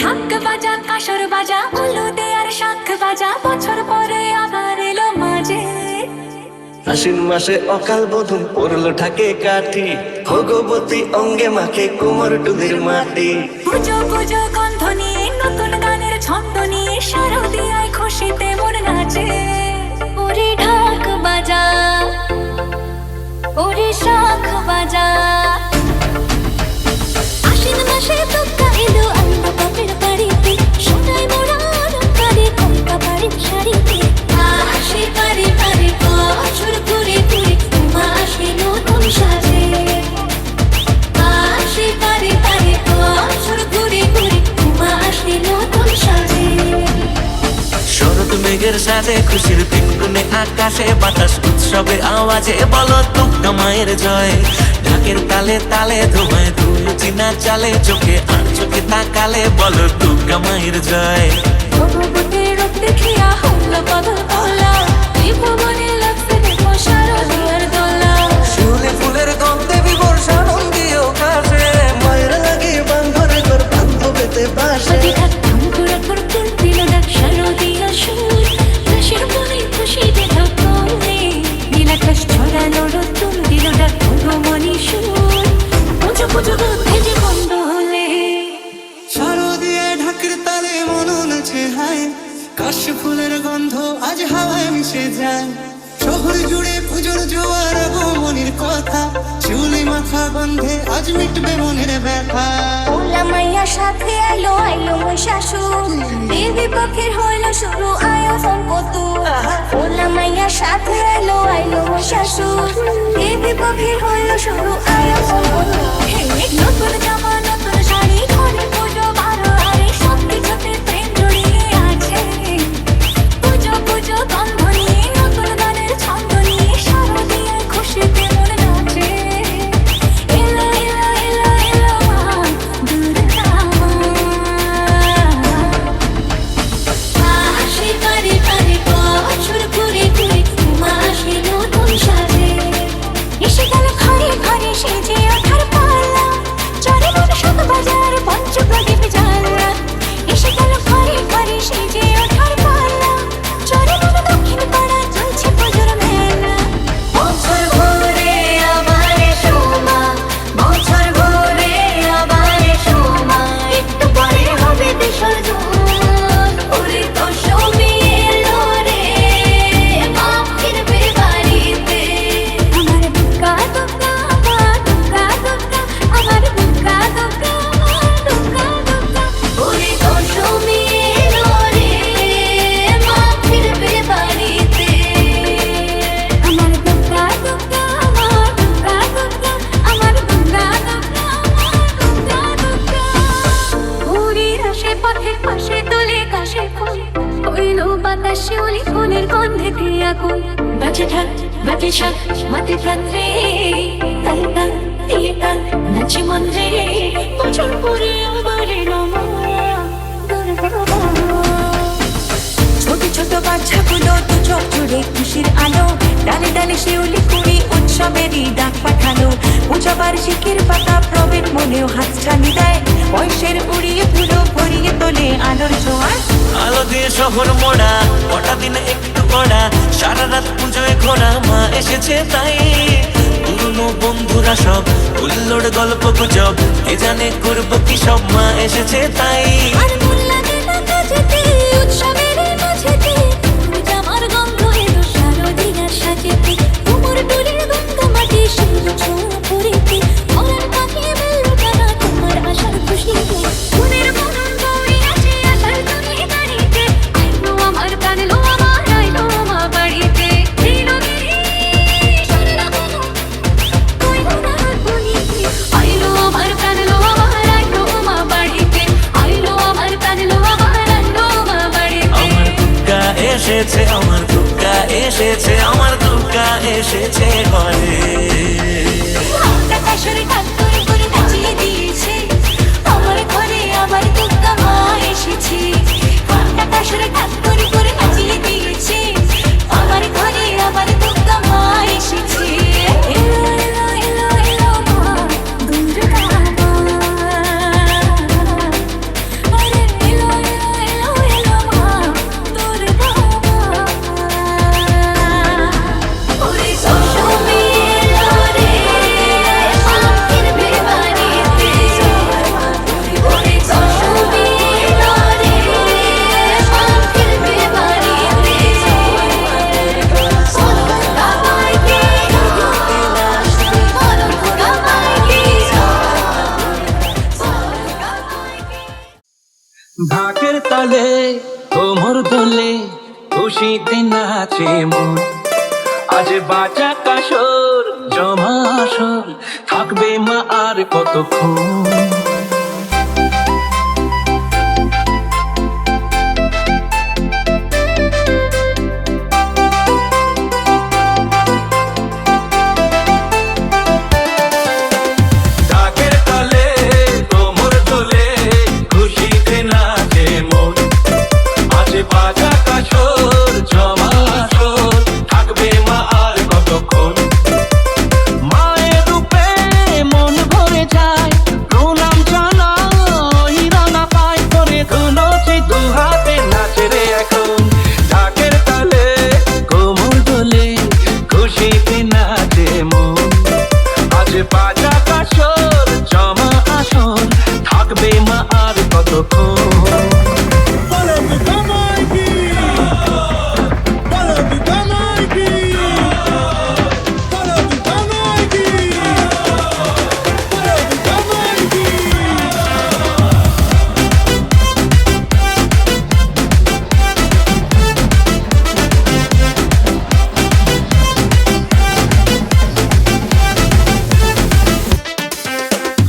ঢাক বাজা কাসর বাজা হলুদে আর শাঁখ বাজা বছর পরে আবার এলো মাঝে। আশ্বিন মাসে অকাল বোধন পড়লো ঢাকে কাঠি, ভগবতী অঙ্গে মাখে কোমর টুলির মাটি। পুজো পুজো গন্ধ নিয়ে নতুন গানের ছন্দ নিয়ে শারদিয়ায় খুশিতে মন নাচে। ওরে ঢাক বাজা ওরে শাঁখ বাজা, আশ্বিন মাসে দুগ্গা এলো আনন্দ বাপের বাড়িতে, সোনায় মোড়া অলংকারে কলকা বাড়ির শাড়িতে। আসে পারে পারে বছর ঘুরে ঘুরে উমা আসে নতুন সাজে। আসে পারে পারে বছর ঘুরে ঘুরে উমা আসে নতুন সাজে। শরৎ মেঘের সাজে খুশির পিনগুনে আকাশে বাতাস উৎসবে আওয়াজে বলো দুর্গা মায়ের জয়। ঢাকের তালে তালে ধোঁয়ায় ধুলো চিনা চালে চোখে আর চোখে তাকালে বলো দুর্গা মায়ের জয়। ভগবতীর রূপ দেখিয়া হলো বদল কলা, ত্রিভুবনে লাগছে দেখো শারদিয়ার দোলা। শিউলি ফুলের গন্ধে বিভোর সানন্দীয় কাশে, মায়ের লাগে বান্ধরে তোর বান্ধবেতে বাসে। অধিকার ঠাকুরা করতেন দিল ডাক শারদিয়া সুর, দেশের মনে খুশি দেহ কমে নীলাকাশ ছড়ানো রতুন দিল ডাক ভগমণি সুর। পুজো পুজো ভেজে বন্ধ হলে শারদিয়া ঢাকের তালে মন নাচে হায়, কাশ ফুলের গন্ধ আজ হাওয়ায় মিশে যায়। শহর জুড়ে পুজোর জোয়ার আগমনের কথা, শিউলি মাখা গন্ধে আজ মিটবে মনের ব্যথা। ওলা মাইয়ার সাথে আইলো আইলো মহিষাসুর, দেবী পক্ষের হইলো শুরু আয়োজন কত। ওলা মাইয়ার সাথে আইলো আইলো মহিষাসুর, দেবী পক্ষের হইলো শুরু আয়োজন কত। নতুন জামা নতুন শাড়ি ঘরে পুজো বারো হারে সব কিছুতে প্রেম জড়িয়ে আছে। পুজো পুজো গন্ধ নিয়ে নতুন গানের ছন্দ নিয়ে শারদিয়ার খুশিতে মন নাচে। এলো এলো এলো এলো মা দুর্গা মা, আসে পারে পারে বছর ঘুরে ঘুরে উমা আসে নতুন সাজে। এসে গেল ঘরে ঘরে সেজে ওঠার পালা, চরে মন সাত বাজার পঞ্চপ্রদীপ জ্বালা। এসে গেল ঘরে ঘরে সেজে ওঠার পালা, চরে মন দক্ষিণ পাড়া চলছে পুজোর মেলা। বছর ঘুরে আবার এসো মা, বছর ঘুরে আবার এসো মা, একটু পরে হবে বিসর্জন। ওরে দশমী এলো রে মা ফিরবে বাড়িতে। আমার দুর্গা দুর্গা মা দুর্গা দুর্গা, আমার দুর্গা দুর্গা মা দুর্গা দুর্গা। ওরে দশমী এলো রে মা ফিরবে বাড়িতে। আমার দুর্গা দুর্গা মা দুর্গা দুর্গা, আমার দুর্গা দুর্গা মা দুর্গা দুর্গা। পুরীর আশেপাশের পাশে তোলে কাশে ফুল, হইল বাতাস শিউলি ফুলের গন্ধে দিয়া কুল। বাজে ঢাক বাজে শাঁখ মাতে প্রাণ রে, তাল তাল দিয়ে তাল নাচে মন রে। বছর পরে আবার এলো মা দুর্গা মা। ছোট ছোট বাচ্চাগুলো দু চোখ জুড়ে খুশির আলো, ডালে ডালে শিউলি কুড়ি উৎসবেরই ডাক পাঠালো। পূজা বার্ষিকের পাতা প্রবীণ মনেও হাত ছানি দেয়, বয়সের উড়িয়ে ধুলো ভরিয়ে তোলে আলোর জোয়ার। আলো দিয়ে শহর মোড়া কটা দিন একটু কড়া, সারা রাত পুজোয় ঘোরা মা এসেছে তাই। পুরনো বন্ধুরা সব হুল্লোড় গল্প গুজব, কে জানে করবো কি সব মা এসেছে তাই। আর মন লাগে না কাজেতে উৎসবের মাঝেতে, জামার গন্ধ এলো শারদিয়ার সাজেতে। তোমার ডোরের গন্ধ মাটি শিল ছোঁয়া পড়েতে, মরার পাখি বেল টানা তোমার আশার খুশিতে। মনের মনন বই আছে আশার তুমি গাড়িতে, আইলো আমার প্রাণ লো আমার আইলো মা বাড়িতে। নীলগিরি সরলা কোনো কইলো না বলিতে, আইলো আমার প্রাণ লো আমার আইলো মা বাড়িতে। আইলো আমার প্রাণ লো আমার আইলো মা বাড়িতে। আমার দুর্গা এসেছে, আমার দুর্গা এসেছে, আমার দুর্গা এসেছে ঘরে। আকাশের ঢাক করে করে নাচিয়ে দিয়েছে, আমার ঘরে আমার দুর্গা মা এসেছে। আকাশের ঢাক করে করে নাচিয়ে দিয়েছে, আমার ঘরে আমার দুর্গা মা এসেছে। এলো এলো এলো এলো মা দুর্গা মা, আরে ঢাকের তালে কোমর দোলে খুশিতে নাচে মন আজ বাজা কাসর জমা আসর থাকবে মা আর কতক্ষণ ঢাকের তালে কোমর দোলে খুশিতে নাচে মন আজ বাজা কাসর জমা আসর থাকবে মা আর কতক্ষণ মায়ের রূপে মন ভরে যায় প্রণাম জানাই রানা পায় করে ধুলোছে দু হাতে নাচে রে এখন ঢাকের তালে কোমর দোলে খুশিতে নাচে মন আজ বাজা কাসর জমা আসর থাকবে মা আর কতক্ষণ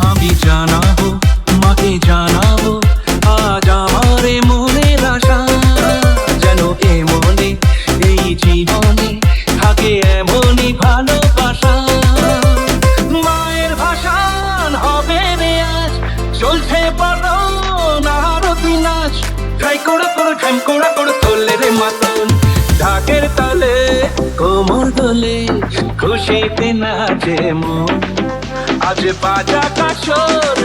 আমি জানাবো মাকে জানাবো আজ আমার এ মনের আশা যেন এ মনে এই জীবনে থাকে এমনই ভালোবাসা মায়ের ভাষান হবে রে আজ চলছে পারন আরতি নাচ ট্রাই করে ঠাইম করে তোলে রে মাতন ঢাকের তালে কোমর দোলে খুশিতে নাচে মন আজ বাজা কাসর